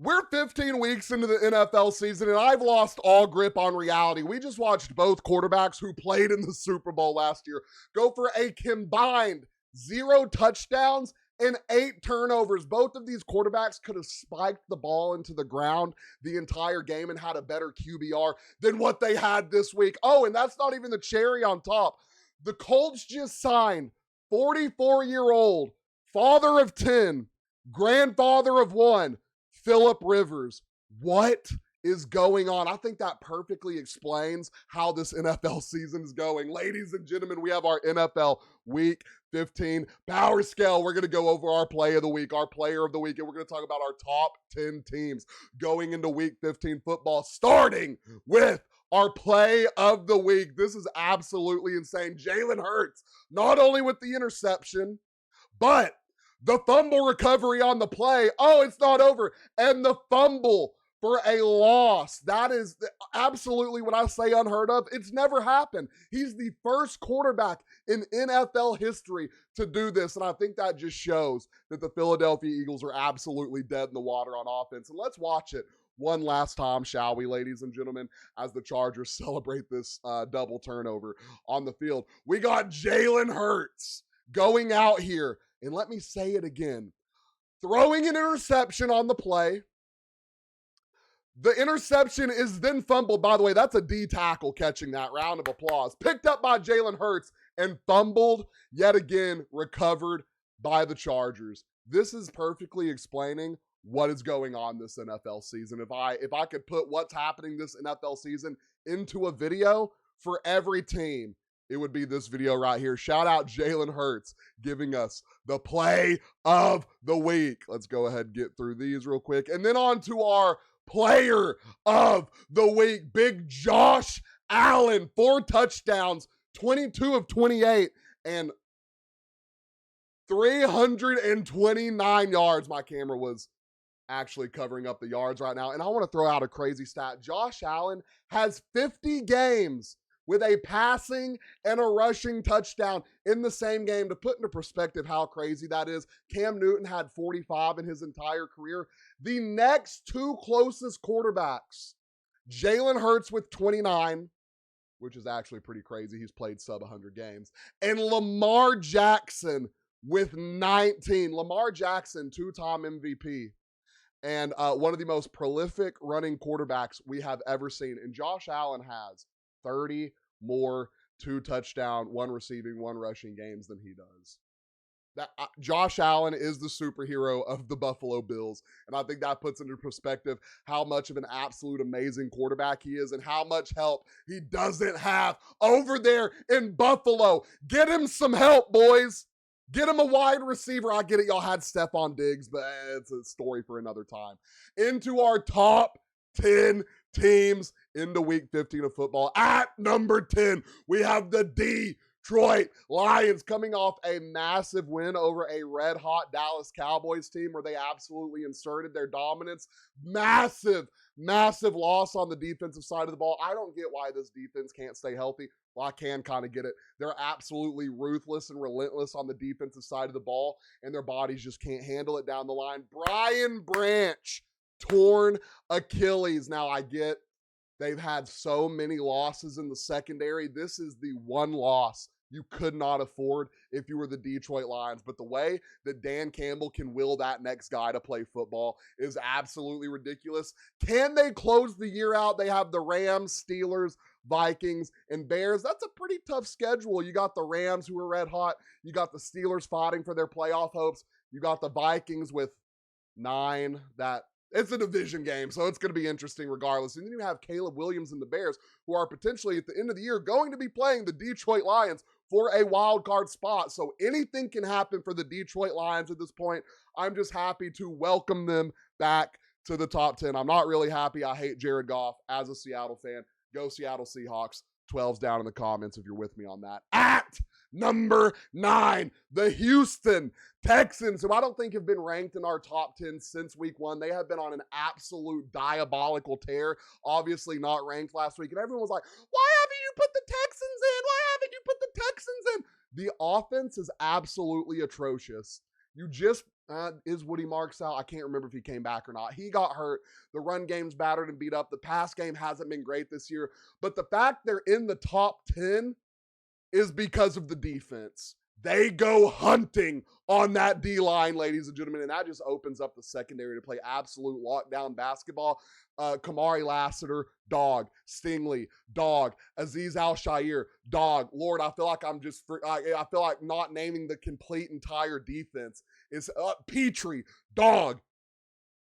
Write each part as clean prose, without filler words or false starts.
We're 15 weeks into the NFL season, and I've lost all grip on reality. We just watched both quarterbacks who played in the Super Bowl last year go for a combined 0 touchdowns and 8 turnovers. Both of these quarterbacks could have spiked the ball into the ground the entire game and had a better QBR than what they had this week. Oh, and that's not even the cherry on top. The Colts just signed 44-year-old, father of 10, grandfather of 1, Phillip Rivers. What is going on? I think that perfectly explains how this NFL season is going. Ladies and gentlemen, we have our NFL Week 15 Power Scale. We're going to go over our play of the week, our player of the week, and we're going to talk about our top 10 teams going into Week 15 football, starting with our play of the week. This is absolutely insane. Jalen Hurts, not only with the interception, but the fumble recovery on the play. Oh, it's not over. And the fumble for a loss. That is absolutely, when I say unheard of, it's never happened. He's the first quarterback in NFL history to do this. And I think that just shows that the Philadelphia Eagles are absolutely dead in the water on offense. And let's watch it one last time, shall we, ladies and gentlemen, as the Chargers celebrate this double turnover on the field. We got Jalen Hurts going out here, and let me say it again, throwing an interception on the play. The interception is then fumbled. By the way, that's a D tackle catching that. Round of applause. Picked up by Jalen Hurts and fumbled, yet again recovered by the Chargers. This is perfectly explaining what is going on this NFL season. If I could put what's happening this NFL season into a video for every team, it would be this video right here. Shout out Jalen Hurts giving us the play of the week. Let's go ahead and get through these real quick. And then on to our player of the week, big Josh Allen, 4 touchdowns, 22 of 28, and 329 yards. My camera was actually covering up the yards right now. And I want to throw out a crazy stat. Josh Allen has 50 games with a passing and a rushing touchdown in the same game. To put into perspective how crazy that is, Cam Newton had 45 in his entire career. The next 2 closest quarterbacks, Jalen Hurts with 29, which is actually pretty crazy. He's played sub 100 games, and Lamar Jackson with 19. Lamar Jackson, 2-time MVP, and one of the most prolific running quarterbacks we have ever seen. And Josh Allen has 30 more 2 touchdown, 1 receiving, 1 rushing games than he does. Josh Allen is the superhero of the Buffalo Bills, and I think that puts into perspective how much of an absolute amazing quarterback he is and how much help he doesn't have over there in Buffalo. Get him some help, boys. Get him a wide receiver. I get it, y'all had Stephon Diggs, but it's a story for another time. Into our top 10 teams into Week 15 of football. At number 10, we have the Detroit Lions, coming off a massive win over a red-hot Dallas Cowboys team where they absolutely inserted their dominance. Massive loss on the defensive side of the ball. I don't get why this defense can't stay healthy. Well, I can kind of get it. They're absolutely ruthless and relentless on the defensive side of the ball, and their bodies just can't handle it down the line. Brian Branch, torn Achilles. Now, I get they've had so many losses in the secondary. This is the one loss you could not afford if you were the Detroit Lions. But the way that Dan Campbell can will that next guy to play football is absolutely ridiculous. Can they close the year out? They have the Rams, Steelers, Vikings, and Bears. That's a pretty tough schedule. You got the Rams, who are red hot. You got the Steelers fighting for their playoff hopes. You got the Vikings with 9. It's a division game, so it's going to be interesting regardless. And then you have Caleb Williams and the Bears, who are potentially at the end of the year going to be playing the Detroit Lions for a wild card spot. So anything can happen for the Detroit Lions at this point. I'm just happy to welcome them back to the top 10. I'm not really happy. I hate Jared Goff as a Seattle fan. Go Seattle Seahawks. 12's down in the comments if you're with me on that. At number 9, the Houston Texans, who I don't think have been ranked in our top 10 since week 1. They have been on an absolute diabolical tear. Obviously not ranked last week. And everyone was like, why haven't you put the Texans in? Why haven't you put the Texans in? The offense is absolutely atrocious. You just Is Woody Marks out? I can't remember if he came back or not. He got hurt. The run game's battered and beat up. The pass game hasn't been great this year. But the fact they're in the top 10 is because of the defense. They go hunting on that D-line, ladies and gentlemen, and that just opens up the secondary to play absolute lockdown basketball. Kamari Lassiter, dog. Stingley, dog. Azeez Al-Shaair, dog. Lord, I feel like I feel like not naming the complete entire defense. It's Petrie, dog.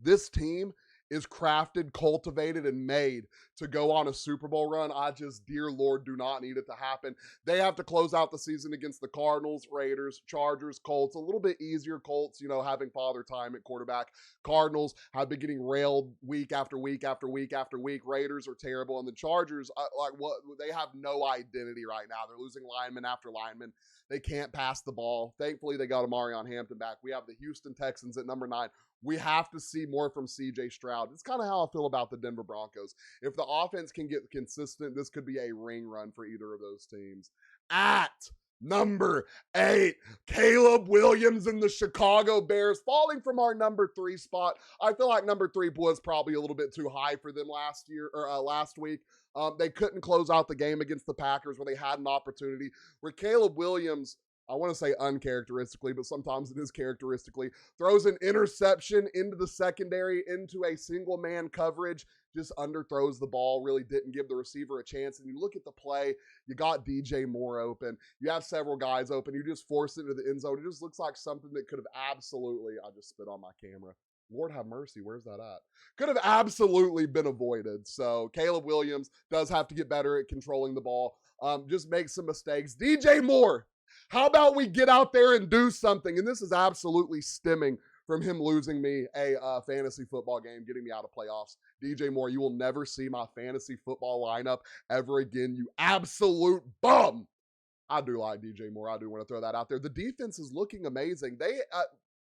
This team is crafted, cultivated, and made to go on a Super Bowl run. Dear Lord, do not need it to happen. They have to close out the season against the Cardinals, Raiders, Chargers, Colts. A little bit easier. Colts, having father time at quarterback. Cardinals have been getting railed week after week after week after week. Raiders are terrible. And the Chargers, they have no identity right now. They're losing lineman after lineman. They can't pass the ball. Thankfully, they got Amarion Hampton back. We have the Houston Texans at number 9. We have to see more from C.J. Stroud. It's kind of how I feel about the Denver Broncos. If the offense can get consistent, this could be a ring run for either of those teams. At number 8, Caleb Williams and the Chicago Bears, falling from our number 3 spot. I feel like number 3 was probably a little bit too high for them last week. They couldn't close out the game against the Packers where they had an opportunity. Where Caleb Williams, I want to say uncharacteristically, but sometimes it is characteristically, throws an interception into the secondary, into a single man coverage, just underthrows the ball, really didn't give the receiver a chance. And you look at the play, you got DJ Moore open, you have several guys open, you just force it into the end zone. It just looks like something that could have absolutely, I just spit on my camera. Lord have mercy, where's that at? Could have absolutely been avoided. So Caleb Williams does have to get better at controlling the ball. Just make some mistakes. DJ Moore, how about we get out there and do something? And this is absolutely stemming from him losing me a fantasy football game, getting me out of playoffs. DJ Moore, you will never see my fantasy football lineup ever again, you absolute bum. I do like DJ Moore. I do want to throw that out there. The defense is looking amazing.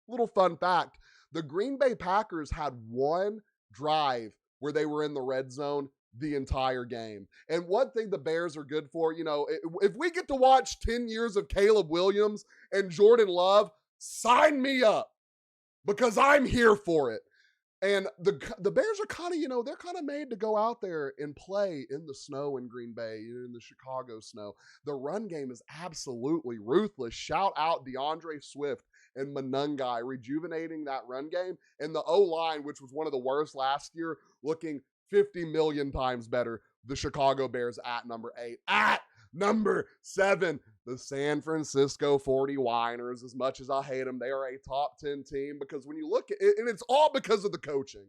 Little fun fact, the Green Bay Packers had one drive where they were in the red zone the entire game. And one thing the Bears are good for, if we get to watch 10 years of Caleb Williams and Jordan Love, sign me up because I'm here for it. And the Bears are kind of, they're kind of made to go out there and play in the snow in Green Bay, in the Chicago snow. The run game is absolutely ruthless. Shout out DeAndre Swift and Monungai rejuvenating that run game. And the O-line, which was one of the worst last year, looking 50 million times better. The Chicago Bears at number 8. At number 7, the San Francisco 49ers. As much as I hate them, they are a top 10 team because when you look at it, and it's all because of the coaching.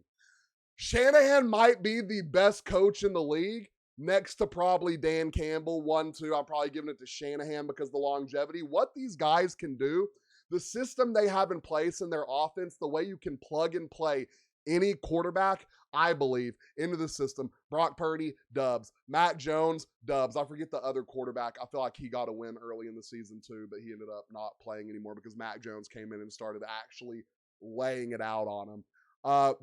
Shanahan might be the best coach in the league, next to probably Dan Campbell, 1, 2. I'm probably giving it to Shanahan because of the longevity. What these guys can do, the system they have in place in their offense, the way you can plug and play any quarterback, I believe, into the system. Brock Purdy, dubs. Mac Jones, dubs. I forget the other quarterback. I feel like he got a win early in the season too, but he ended up not playing anymore because Mac Jones came in and started actually laying it out on him.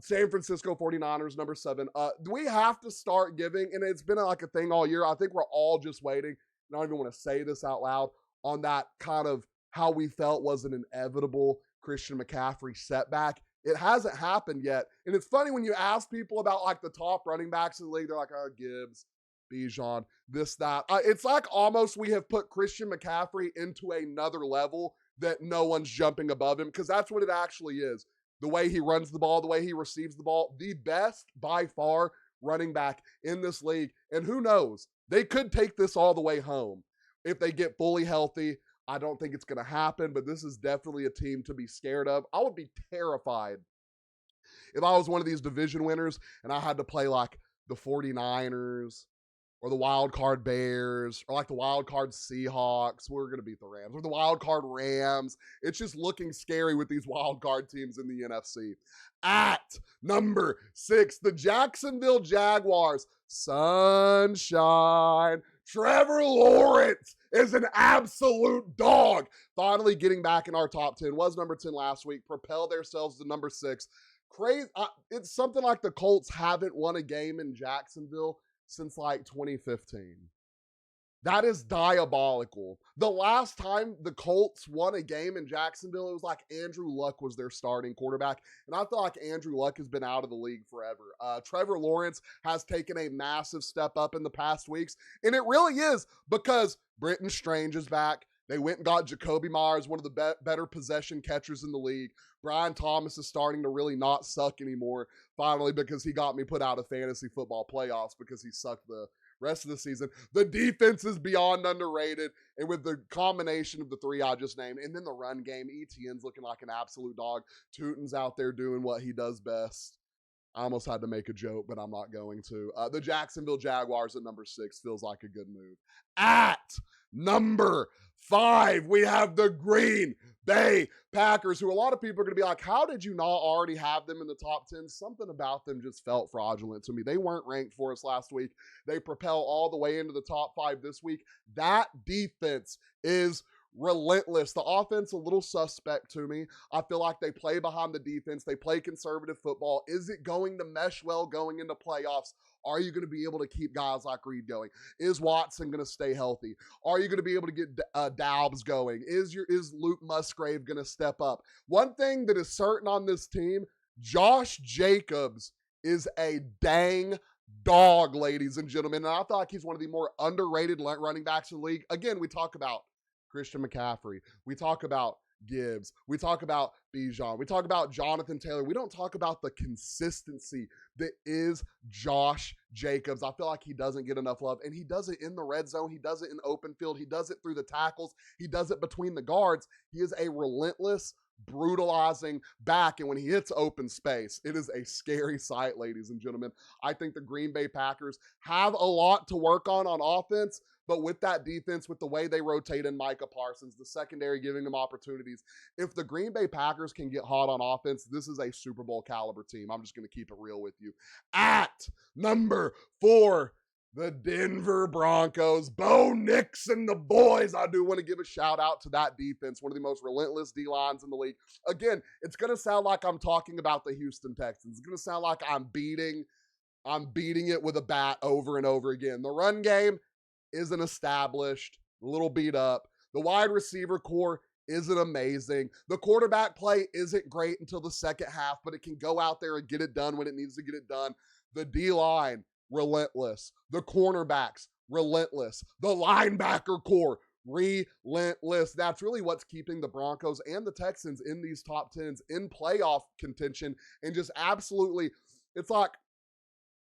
San Francisco 49ers, number 7. We have to start giving, and it's been like a thing all year. I think we're all just waiting. I don't even want to say this out loud, on that kind of how we felt was an inevitable Christian McCaffrey setback. It hasn't happened yet. And it's funny when you ask people about like the top running backs in the league, they're like, oh, Gibbs, Bijan, this, that. It's like almost we have put Christian McCaffrey into another level that no one's jumping above him, because that's what it actually is. The way he runs the ball, the way he receives the ball, the best by far running back in this league. And who knows, they could take this all the way home if they get fully healthy. I don't think it's going to happen, but this is definitely a team to be scared of. I would be terrified if I was one of these division winners and I had to play like the 49ers or the wild card Bears or like the wild card Seahawks. We're going to beat the Rams, or the wild card Rams. It's just looking scary with these wild card teams in the NFC. At number 6, the Jacksonville Jaguars. Sunshine. Trevor Lawrence is an absolute dog. Finally getting back in our top 10. Was number 10 last week. Propelled themselves to number 6. Crazy. It's something like the Colts haven't won a game in Jacksonville since like 2015. That is diabolical. The last time the Colts won a game in Jacksonville, it was like Andrew Luck was their starting quarterback. And I feel like Andrew Luck has been out of the league forever. Trevor Lawrence has taken a massive step up in the past weeks. And it really is because Britton Strange is back. They went and got Jacoby Myers, one of the better possession catchers in the league. Brian Thomas is starting to really not suck anymore, finally, because he got me put out of fantasy football playoffs because he sucked the rest of the season. The defense is beyond underrated, and with the combination of the three I just named, and then the run game, ETN's looking like an absolute dog. Tootin's out there doing what he does best. I almost had to make a joke, but I'm not going to. The Jacksonville Jaguars at number 6 feels like a good move. At number 5, we have the Green Bay Packers, who a lot of people are going to be like, how did you not already have them in the top 10? Something about them just felt fraudulent to me. They weren't ranked for us last week. They propel all the way into the top 5 this week. That defense is relentless. The offense, a little suspect to me. I feel like they play behind the defense. They play conservative football. Is it going to mesh well going into playoffs? Are you going to be able to keep guys like Reed going? Is Watson going to stay healthy? Are you going to be able to get Daubs going? Is Luke Musgrave going to step up? One thing that is certain on this team, Josh Jacobs is a dang dog, ladies and gentlemen. And I feel like he's one of the more underrated running backs in the league. Again, we talk about Christian McCaffrey. We talk about Gibbs. We talk about Bijan. We talk about Jonathan Taylor. We don't talk about the consistency that is Josh Jacobs. I feel like he doesn't get enough love, and he does it in the red zone. He does it in open field. He does it through the tackles. He does it between the guards. He is a relentless, brutalizing back, and when he hits open space, it is a scary sight, ladies and gentlemen. I think the Green Bay Packers have a lot to work on offense, but with that defense, with the way they rotate in Micah Parsons, the secondary giving them opportunities, if the Green Bay Packers can get hot on offense, this is a Super Bowl caliber team. I'm just going to keep it real with you. At number 4, the Denver Broncos. Bo Nix and the boys. I do want to give a shout out to that defense, one of the most relentless D-lines in the league. Again, it's going to sound like I'm talking about the Houston Texans. It's going to sound like I'm beating it with a bat over and over again. The run game isn't established, a little beat up. The wide receiver core isn't amazing. The quarterback play isn't great until the second half, but it can go out there and get it done when it needs to get it done. The D-line, relentless. The cornerbacks, relentless. The linebacker core, relentless. That's really what's keeping the Broncos and the Texans in these top 10s in playoff contention, and just absolutely, it's like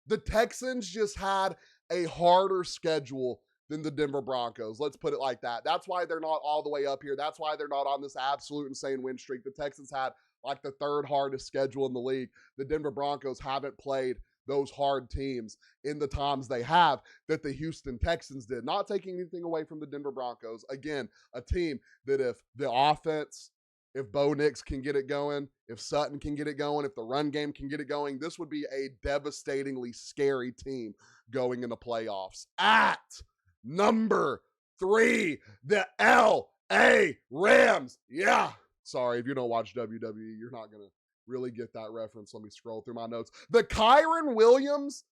the Texans just had a harder schedule than the Denver Broncos. Let's put it like that. That's why they're not all the way up here. That's why they're not on this absolute insane win streak. The Texans had like the 3rd hardest schedule in the league. The Denver Broncos haven't played those hard teams in the times they have that the Houston Texans did. Not taking anything away from the Denver Broncos. Again, a team that if the offense, if Bo Nix can get it going, if Sutton can get it going, if the run game can get it going, this would be a devastatingly scary team going into playoffs. At number 3, the LA Rams. Yeah. Sorry, if you don't watch WWE, you're not going to really get that reference. Let me scroll through my notes. The Kyren Williams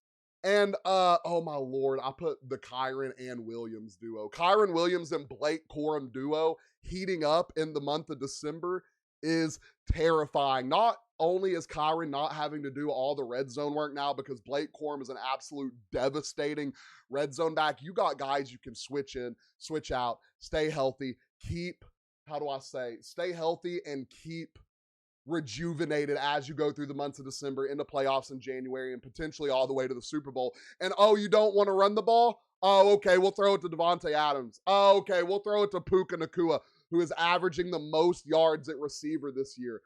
and, oh my Lord, I put the Kyren and Williams duo. Kyren Williams and Blake Corum duo heating up in the month of December is terrifying. Not only is Kyren not having to do all the red zone work now because Blake Corum is an absolute devastating red zone back. You got guys you can switch in, switch out, stay healthy, stay healthy and keep rejuvenated as you go through the months of December into playoffs in January and potentially all the way to the Super Bowl. And you don't want to run the ball? Oh, okay, we'll throw it to Devontae Adams. Oh, okay, we'll throw it to Puka Nacua, who is averaging the most yards at receiver this year.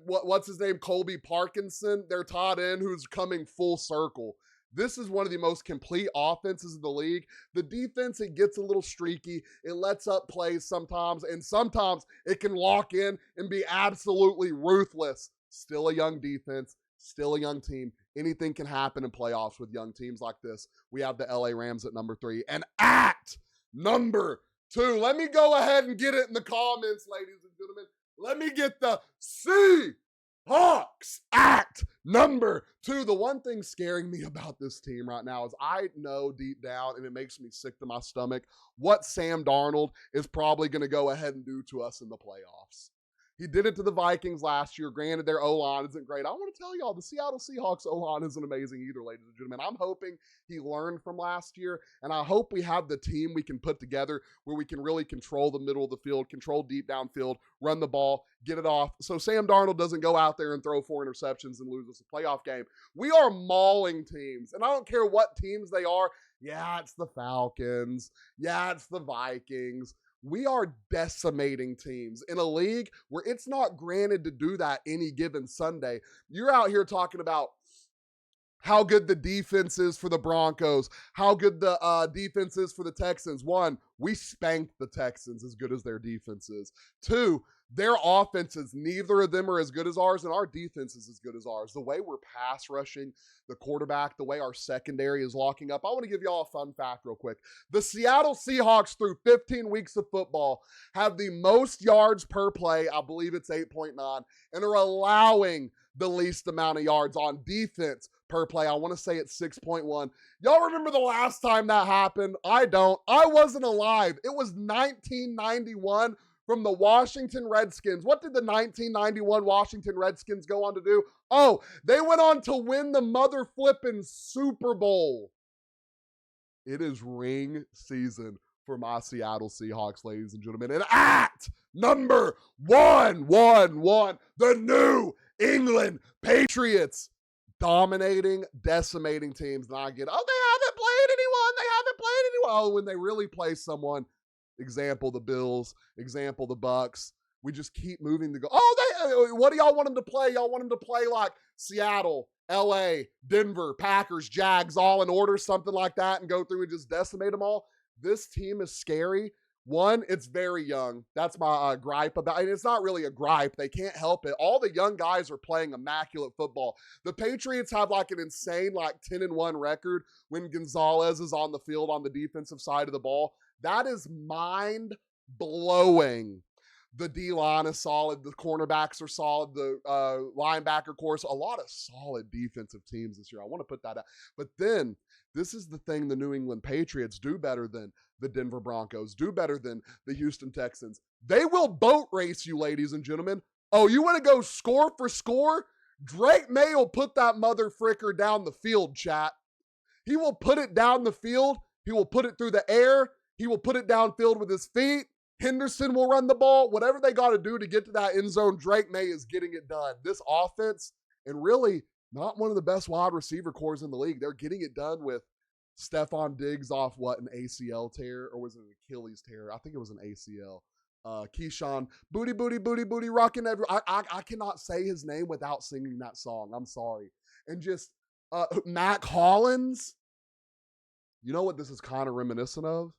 What's his name? Colby Parkinson, their tight end, who's coming full circle. This is one of the most complete offenses in the league. The defense, it gets a little streaky. It lets up plays sometimes, and sometimes it can lock in and be absolutely ruthless. Still a young defense, still a young team. Anything can happen in playoffs with young teams like this. We have the LA Rams at number 3. And at number 2, let me go ahead and get it in the comments, ladies and gentlemen. Let me get the Hawks at number 2. The one thing scaring me about this team right now is I know deep down, and it makes me sick to my stomach, what Sam Darnold is probably going to go ahead and do to us in the playoffs. He did it to the Vikings last year. Granted, their O-line isn't great. I want to tell y'all, the Seattle Seahawks O-line isn't amazing either, ladies and gentlemen. I'm hoping he learned from last year, and I hope we have the team we can put together where we can really control the middle of the field, control deep downfield, run the ball, get it off, so Sam Darnold doesn't go out there and throw 4 interceptions and lose us a playoff game. We are mauling teams, and I don't care what teams they are. Yeah, it's the Falcons. Yeah, it's the Vikings. We are decimating teams in a league where it's not granted to do that any given Sunday. You're out here talking about how good the defense is for the Broncos, how good the defense is for the Texans. 1, we spanked the Texans as good as their defense is. 2, their offenses, neither of them are as good as ours, and our defense is as good as ours. The way we're pass rushing the quarterback, the way our secondary is locking up. I want to give y'all a fun fact real quick. The Seattle Seahawks, through 15 weeks of football, have the most yards per play, I believe it's 8.9, and are allowing the least amount of yards on defense per play. I want to say it's 6.1. Y'all remember the last time that happened? I don't. I wasn't alive. It was 1991 from the Washington Redskins. What did the 1991 Washington Redskins go on to do? Oh, they went on to win the mother flipping Super Bowl. It is ring season for my Seattle Seahawks, ladies and gentlemen. And at number 1, the New England Patriots. Dominating, decimating teams. And I get, oh, they haven't played anyone. Oh, when they really play someone, example the Bills, example the Bucks, we just keep moving to go, what do y'all want them to play? Y'all want them to play like Seattle, LA, Denver, Packers, Jags, all in order, something like that, and go through and just decimate them all? This team is scary. 1, it's very young. That's my gripe about it. It's not really a gripe. They can't help it. All the young guys are playing immaculate football. The Patriots have like an insane 10-1 record when Gonzalez is on the field on the defensive side of the ball. That is mind-blowing. The D-line is solid. The cornerbacks are solid. The linebacker course, a lot of solid defensive teams this year. I want to put that out. But then, this is the thing the New England Patriots do better than the Denver Broncos, do better than the Houston Texans. They will boat race you, ladies and gentlemen. Oh, you want to go score for score? Drake May will put that mother fricker down the field, chat. He will put it down the field. He will put it through the air. He will put it downfield with his feet. Henderson will run the ball. Whatever they got to do to get to that end zone, Drake May is getting it done. This offense, and really not one of the best wide receiver cores in the league. They're getting it done with Stephon Diggs off an ACL tear, or was it an Achilles tear? I think it was an ACL. Keyshawn, booty, rocking every. I cannot say his name without singing that song. I'm sorry. And just Mac Hollins. You know what this is kind of reminiscent of?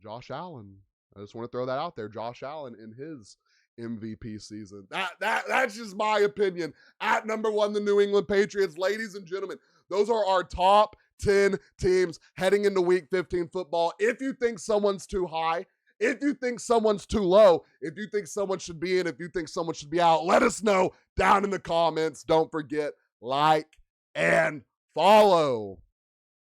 Josh Allen. I just want to throw that out there. Josh Allen in his MVP season. That's just my opinion. At number 1, the New England Patriots. Ladies and gentlemen, those are our top 10 teams heading into Week 15 football. If you think someone's too high, if you think someone's too low, if you think someone should be in, if you think someone should be out, let us know down in the comments. Don't forget, like and follow.